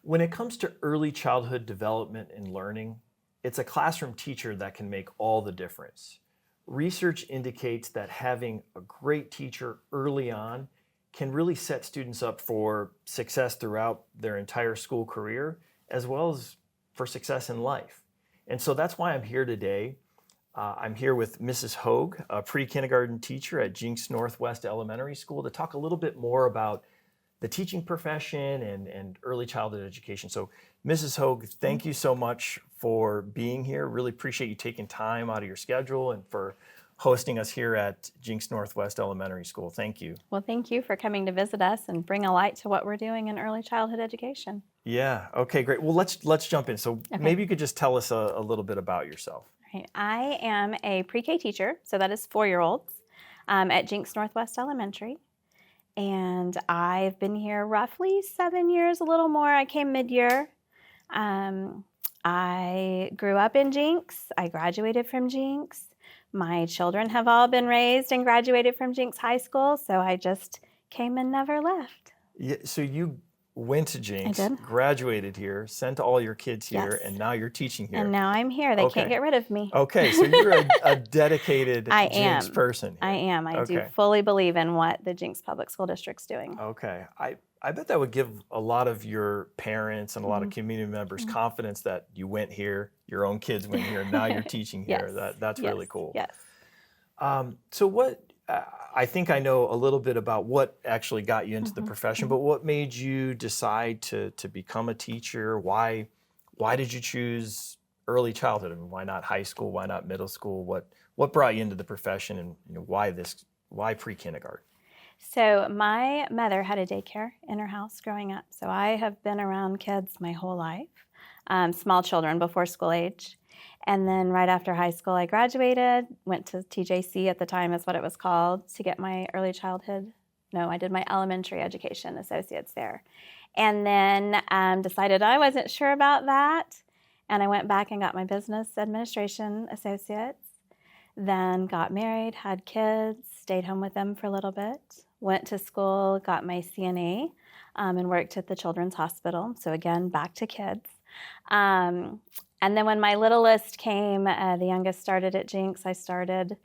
When it comes to early childhood development and learning, it's a classroom teacher that can make all the difference. Research indicates that having a great teacher early on can really set students up for success throughout their entire school career, as well as for success in life. And so that's why I'm here today. I'm here with Mrs. Hoog, a pre-kindergarten teacher at Jenks Northwest Elementary School, to talk a little bit more about the teaching profession and early childhood education. So Mrs. Hoog, thank you so much for being here. Really appreciate you taking time out of your schedule and for hosting us here at Jenks Northwest Elementary School. Thank you. Well, thank you for coming to visit us and bring a light to what we're doing in early childhood education. Yeah, okay, great. Well, let's jump in. So maybe you could just tell us a little bit about yourself. Right. I am a pre-K teacher, so that is 4-year-olds at Jenks Northwest Elementary. And I've been here roughly 7 years, a little more. I came mid-year. I grew up in Jenks. I graduated from Jenks. My children have all been raised and graduated from Jenks High School, so I just came and never left. Yeah, so you went to Jenks, I did. Graduated here, sent all your kids here, Yes. and now you're teaching here. And now I'm here. They can't get rid of me. Okay, so you're a dedicated Jenks person here. I am. I do fully believe in what the Jenks Public School District's doing. Okay. I bet that would give a lot of your parents and a lot of community members confidence that you went here, your own kids went here, and now you're teaching here. Yes. That's really cool. Yes. So what, I think I know a little bit about what actually got you into the profession, but what made you decide to become a teacher? Why did you choose early childhood? I mean, why not high school? Why not middle school? What brought you into the profession, and why pre-kindergarten? So my mother had a daycare in her house growing up. So I have been around kids my whole life, small children before school age. And then right after high school, I graduated, went to TJC at the time is what it was called, to get my early childhood. No, I did my elementary education associates there. And then decided I wasn't sure about that. And I went back and got my business administration associates. Then got married, had kids, stayed home with them for a little bit, went to school, got my CNA, and worked at the Children's Hospital. So again, back to kids. And then when my littlest came, the youngest started at Jenks, I started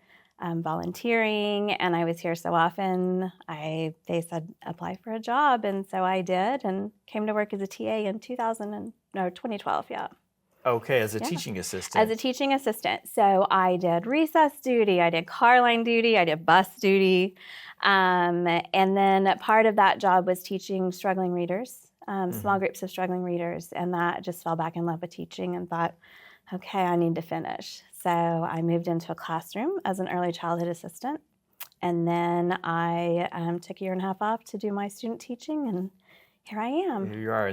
volunteering, and I was here so often, they said, apply for a job, and so I did, and came to work as a TA in 2012, yeah. Okay, as a teaching assistant. As a teaching assistant. So I did recess duty, I did car line duty, I did bus duty. And then part of that job was teaching struggling readers, small groups of struggling readers. And that just fell back in love with teaching and thought, okay, I need to finish. So I moved into a classroom as an early childhood assistant. And then I took a year and a half off to do my student teaching, and here I am. Here you are,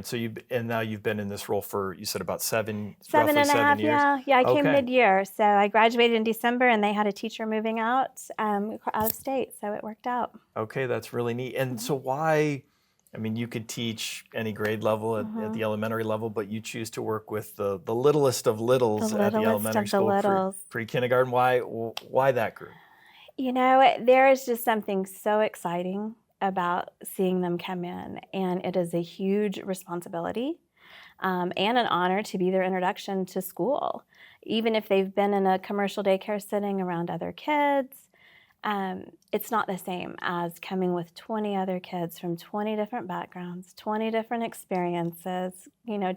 and now you've been in this role for, you said, about seven and a half years? Yeah, I came mid-year. So I graduated in December, and they had a teacher moving out of state, so it worked out. Okay, that's really neat. And so why, I mean, you could teach any grade level at the elementary level, but you choose to work with the littlest of littles at the elementary school, pre-kindergarten. Why that group? You know, there is just something so exciting about seeing them come in, and it is a huge responsibility and an honor to be their introduction to school. Even if they've been in a commercial daycare setting around other kids, it's not the same as coming with 20 other kids from 20 different backgrounds, 20 different experiences,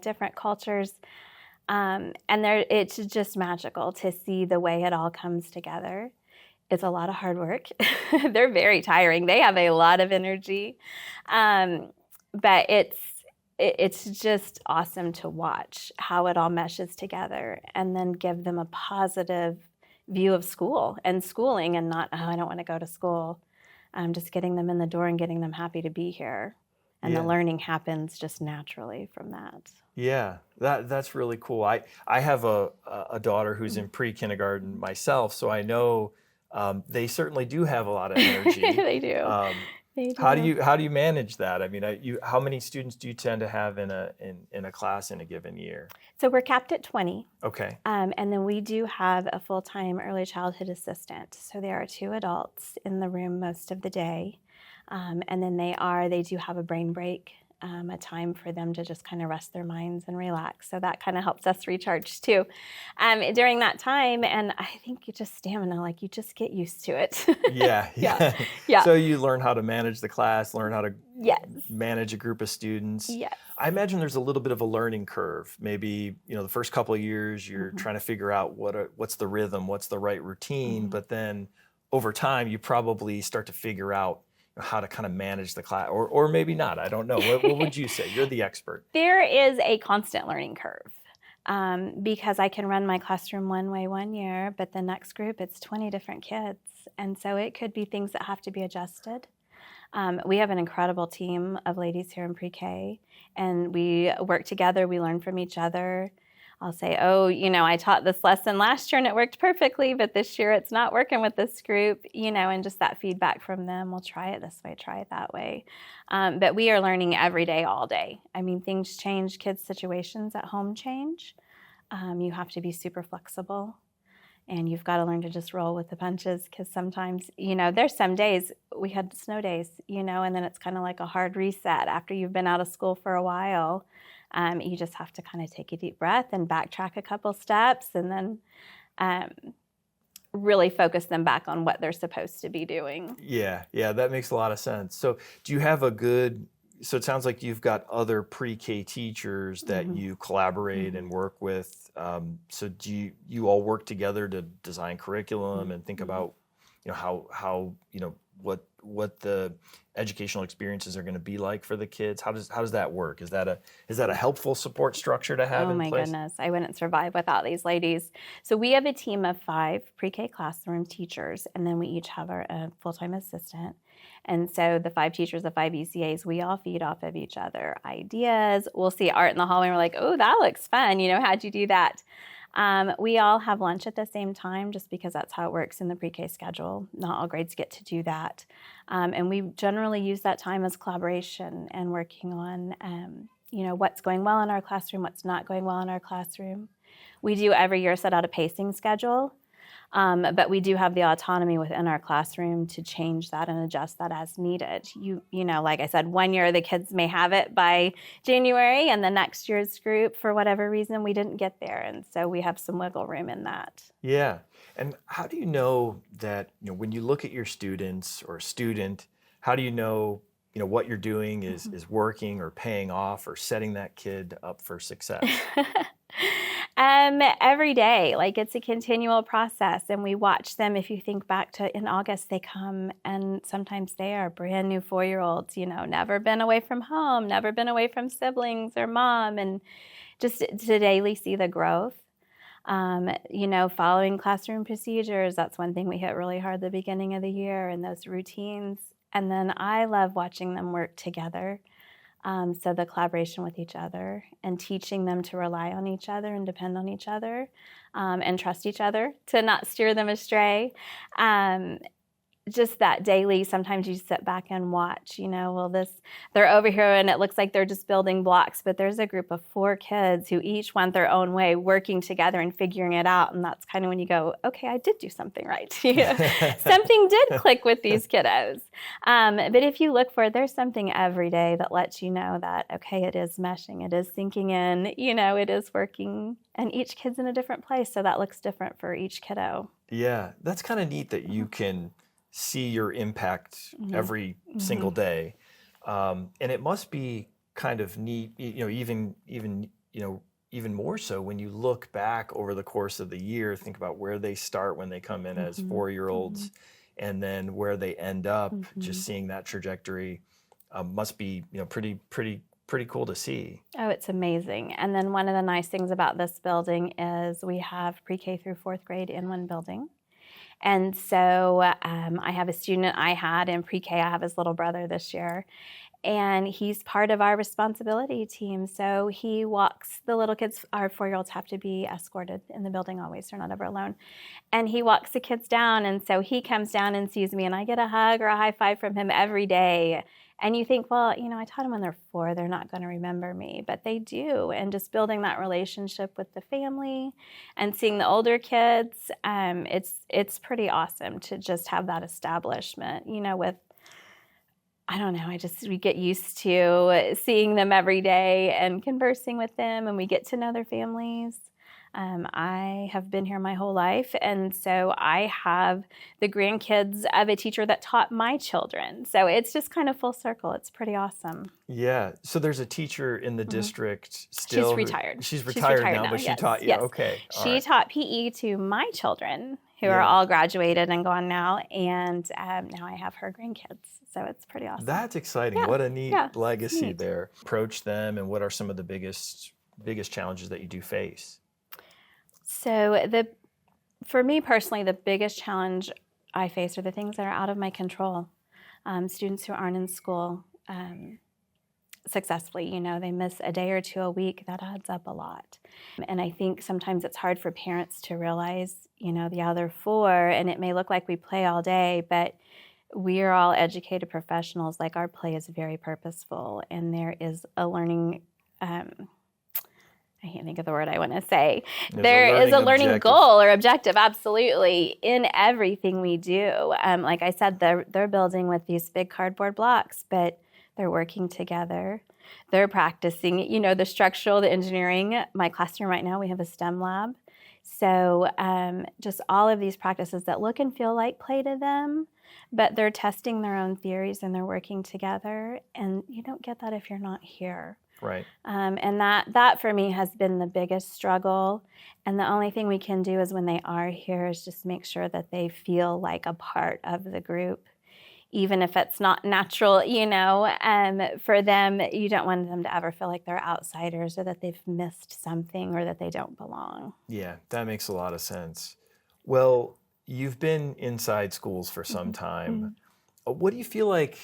different cultures, and it's just magical to see the way it all comes together. It's a lot of hard work. They're very tiring. They have a lot of energy. But it's just awesome to watch how it all meshes together and then give them a positive view of school and schooling, and not, I don't want to go to school. Just getting them in the door and getting them happy to be here. And the learning happens just naturally from that. Yeah, that's really cool. I have a daughter who's in pre-kindergarten myself, so I know they certainly do have a lot of energy. They do. They do. How do you manage that? I mean, how many students do you tend to have in a class in a given year? So we're capped at 20. Okay. And then we do have a full-time early childhood assistant. So there are 2 adults in the room most of the day. And then they do have a brain break a time for them to just kind of rest their minds and relax. So that kind of helps us recharge too during that time. And I think you just stamina, like you just get used to it. Yeah. Yeah. So you learn how to manage the class, learn how to Yes. manage a group of students. Yes. I imagine there's a little bit of a learning curve. Maybe, the first couple of years you're trying to figure out what's the rhythm, what's the right routine, but then over time you probably start to figure out how to kind of manage the class, or maybe not. I don't know. What would you say? You're the expert. There is a constant learning curve because I can run my classroom one way one year, but the next group, it's 20 different kids. And so it could be things that have to be adjusted. We have an incredible team of ladies here in pre-K, and we work together. We learn from each other. I'll say, I taught this lesson last year and it worked perfectly, but this year it's not working with this group, and just that feedback from them. We'll try it this way, try it that way. But we are learning every day, all day. I mean, things change, kids' situations at home change. You have to be super flexible, and you've got to learn to just roll with the punches, because sometimes, there's some days, we had snow days, and then it's kind of like a hard reset after you've been out of school for a while. You just have to kind of take a deep breath and backtrack a couple steps, and then really focus them back on what they're supposed to be doing. Yeah, that makes a lot of sense. So do you have so it sounds like you've got other pre-K teachers that you collaborate and work with. So do you all work together to design curriculum and think about, how what the educational experiences are going to be like for the kids? How does that work? Is that a helpful support structure to have in place? Oh my goodness, I wouldn't survive without these ladies. So we have a team of 5 pre-K classroom teachers, and then we each have our full-time assistant. And so the 5 teachers of 5 ECAs, we all feed off of each other ideas. We'll see art in the hallway and we're like, oh, that looks fun. How'd you do that? We all have lunch at the same time, just because that's how it works in the pre-K schedule. Not all grades get to do that. And we generally use that time as collaboration and working on, what's going well in our classroom, what's not going well in our classroom. We do every year set out a pacing schedule, but we do have the autonomy within our classroom to change that and adjust that as needed. Like I said, one year the kids may have it by January, and the next year's group, for whatever reason, we didn't get there. And so we have some wiggle room in that. Yeah. And how do you know that, when you look at your students or a student, how do you know, what you're doing is working or paying off or setting that kid up for success? Every day, like it's a continual process, and we watch them. If you think back to in August, they come, and sometimes they are brand new 4-year-olds, never been away from home, never been away from siblings or mom, and just to daily see the growth. Following classroom procedures, that's one thing we hit really hard at the beginning of the year, and those routines. And then I love watching them work together. So the collaboration with each other and teaching them to rely on each other and depend on each other and trust each other to not steer them astray. Just that daily, sometimes you sit back and watch, they're over here and it looks like they're just building blocks, but there's a group of 4 kids who each went their own way, working together and figuring it out. And that's kind of when you go, okay, I did do something right. Something did click with these kiddos. But if you look for it, there's something every day that lets you know that, okay, it is meshing, it is sinking in, it is working, and each kid's in a different place. So that looks different for each kiddo. Yeah, that's kind of neat that you can see your impact every single day, and it must be kind of neat, even more so when you look back over the course of the year. Think about where they start when they come in as 4-year-olds, and then where they end up. Just seeing that trajectory must be pretty cool to see. Oh, it's amazing. And then one of the nice things about this building is we have pre-K through 4th grade in one building. And so I have a student I had in pre-K. I have his little brother this year, and he's part of our responsibility team. So he walks the little kids. Our 4-year-olds have to be escorted in the building always. They're not ever alone. And he walks the kids down. And so he comes down and sees me, and I get a hug or a high five from him every day. And you think, well, I taught them when they're 4, they're not going to remember me, but they do. And just building that relationship with the family and seeing the older kids, it's pretty awesome to just have that establishment, with I don't know, we get used to seeing them every day and conversing with them, and we get to know their families. I have been here my whole life, and so I have the grandkids of a teacher that taught my children. So it's just kind of full circle. It's pretty awesome. Yeah. So there's a teacher in the district still. She's retired. She's retired now, but yes, she taught you. Yes. Okay. She taught PE to my children, who are all graduated and gone now, and now I have her grandkids. So it's pretty awesome. That's exciting. Yeah. What a neat legacy neat. there. Approach them, and what are some of the biggest challenges that you do face? So for me personally, the biggest challenge I face are the things that are out of my control. Students who aren't in school successfully, they miss a day or two a week. That adds up a lot. And I think sometimes it's hard for parents to realize, the other four, and it may look like we play all day, but we are all educated professionals. Like, our play is very purposeful, and there is a learning I can't think of the word I want to say. There is a learning goal or objective, absolutely, in everything we do. Like I said, they're building with these big cardboard blocks, but they're working together. They're practicing, the structural, the engineering. My classroom right now, we have a STEM lab. So just all of these practices that look and feel like play to them, but they're testing their own theories and they're working together. And you don't get that if you're not here. Right. And that for me has been the biggest struggle. And the only thing we can do is when they are here is just make sure that they feel like a part of the group, even if it's not natural, for them. You don't want them to ever feel like they're outsiders or that they've missed something or that they don't belong. Yeah, that makes a lot of sense. Well, you've been inside schools for some time. What do you feel like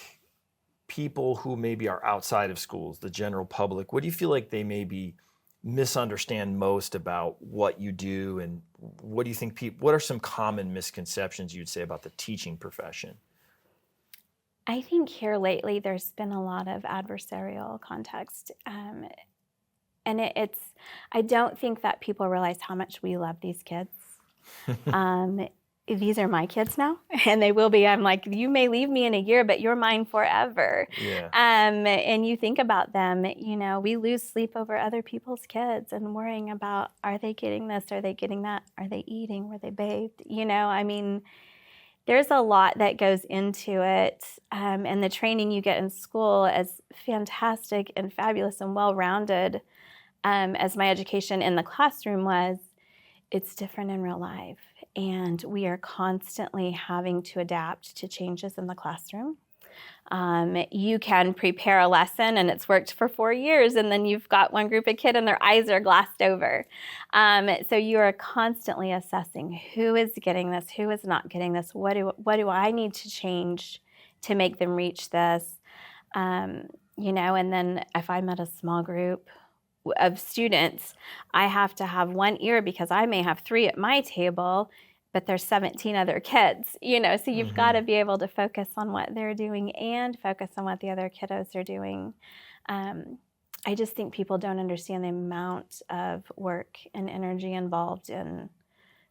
people who maybe are outside of schools, the general public, what do you feel like they maybe misunderstand most about what you do, and what do you think what are some common misconceptions you'd say about the teaching profession? I think here lately there's been a lot of adversarial context, and I don't think that people realize how much we love these kids. These are my kids now, and they will be. I'm like, you may leave me in a year, but you're mine forever. Yeah. And you think about them, we lose sleep over other people's kids and worrying about, are they getting this? Are they getting that? Are they eating? Were they bathed? There's a lot that goes into it. And the training you get in school, as fantastic and fabulous and well-rounded as my education in the classroom was, it's different in real life. And we are constantly having to adapt to changes in the classroom. You can prepare a lesson and it's worked for 4 years, and then you've got one group of kids and their eyes are glassed over. So you are constantly assessing who is getting this, who is not getting this, what do I need to change to make them reach this? And then if I'm at a small group of students, I have to have one ear because I may have 3 at my table, but there's 17 other kids, so you've got to be able to focus on what they're doing and focus on what the other kiddos are doing. I just think people don't understand the amount of work and energy involved in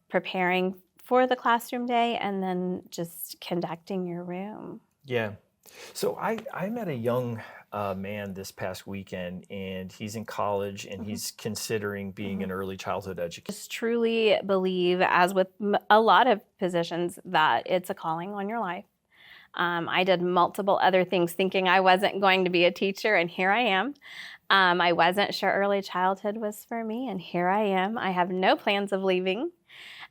preparing for the classroom day and then just conducting your room. Yeah. So I met a young man this past weekend, and he's in college, and he's considering being an early childhood educator. I just truly believe, as with a lot of positions, that it's a calling on your life. I did multiple other things thinking I wasn't going to be a teacher, and here I am. I wasn't sure early childhood was for me, and here I am. I have no plans of leaving.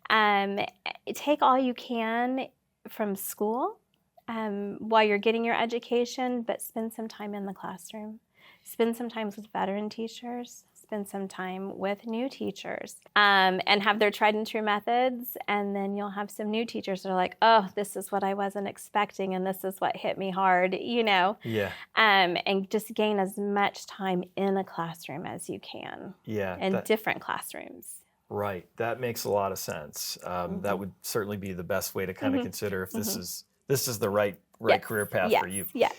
Take all you can from school while you're getting your education, but spend some time in the classroom. Spend some time with veteran teachers. Spend some time with new teachers, and have their tried and true methods. And then you'll have some new teachers that are like, oh, this is what I wasn't expecting, and this is what hit me hard, Yeah. And just gain as much time in a classroom as you can. Yeah. And different classrooms. Right. That makes a lot of sense. That would certainly be the best way to kind of consider if this is the right career path for you. Yes.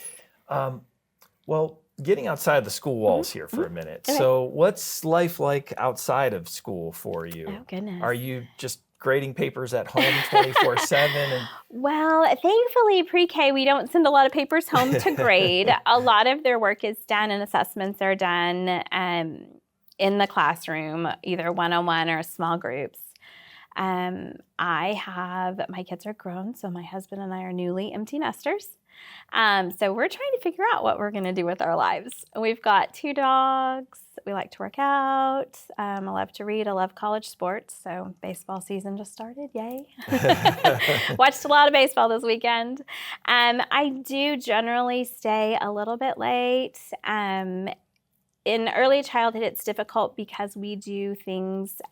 Well, getting outside the school walls here for a minute. Okay. So what's life like outside of school for you? Oh, goodness. Are you just grading papers at home 24/7? And Well, thankfully, pre-K, we don't send a lot of papers home to grade. A lot of their work is done and assessments are done in the classroom, either one-on-one or small groups. My kids are grown, so my husband and I are newly empty nesters. So we're trying to figure out what we're going to do with our lives. We've got 2 dogs. We like to work out. I love to read. I love college sports. So baseball season just started. Yay. Watched a lot of baseball this weekend. I do generally stay a little bit late. In early childhood, it's difficult because we do things,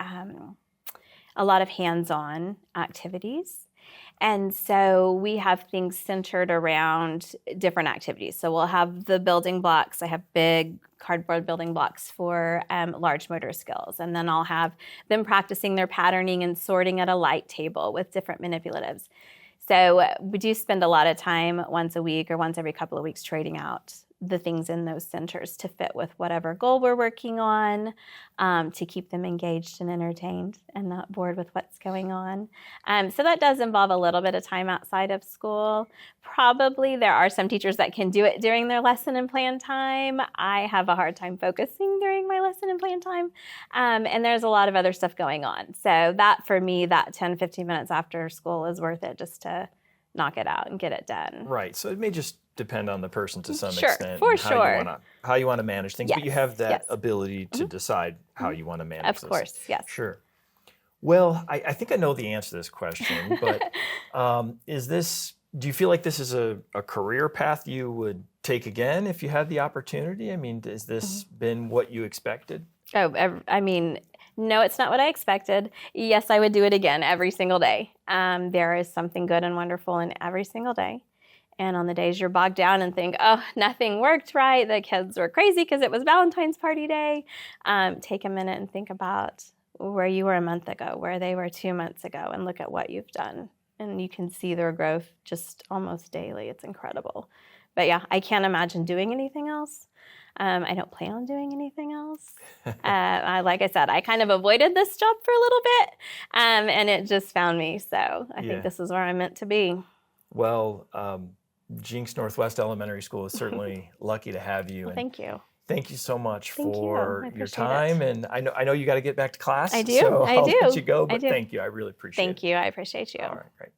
a lot of hands-on activities. And so we have things centered around different activities. So we'll have the building blocks. I have big cardboard building blocks for large motor skills. And then I'll have them practicing their patterning and sorting at a light table with different manipulatives. So we do spend a lot of time once a week or once every couple of weeks trading out the things in those centers to fit with whatever goal we're working on, to keep them engaged and entertained and not bored with what's going on. So that does involve a little bit of time outside of school. Probably there are some teachers that can do it during their lesson and plan time. I have a hard time focusing during my lesson and plan time. And there's a lot of other stuff going on. So that, for me, that 10, 15 minutes after school is worth it just to knock it out and get it done. right, so it may just depend on the person to some Sure, extent. for and sure. How you want to manage things, but you Yes, have that yes. ability to decide how you want to manage Of those. course, yes. Sure. Well, I think I know the answer to this question, but do you feel like this is a career path you would take again if you had the opportunity? I mean, has this been what you expected? No, it's not what I expected. Yes, I would do it again every single day. There is something good and wonderful in every single day. And on the days you're bogged down and think, oh, nothing worked right, the kids were crazy because it was Valentine's party day, take a minute and think about where you were a month ago, where they were 2 months ago, and look at what you've done. And you can see their growth just almost daily. It's incredible. But yeah, I can't imagine doing anything else. I don't plan on doing anything else. Like I said, I kind of avoided this job for a little bit, and it just found me. So I think this is where I'm meant to be. Well, Jenks Northwest Elementary School is certainly lucky to have you. Well, thank you. Thank you so much Thank you. for I your appreciate time. it. And I know you got to get back to class. I do. So I I'll do. let you go, I but do. thank you. I really appreciate it. Thank you. I appreciate you. All right, great.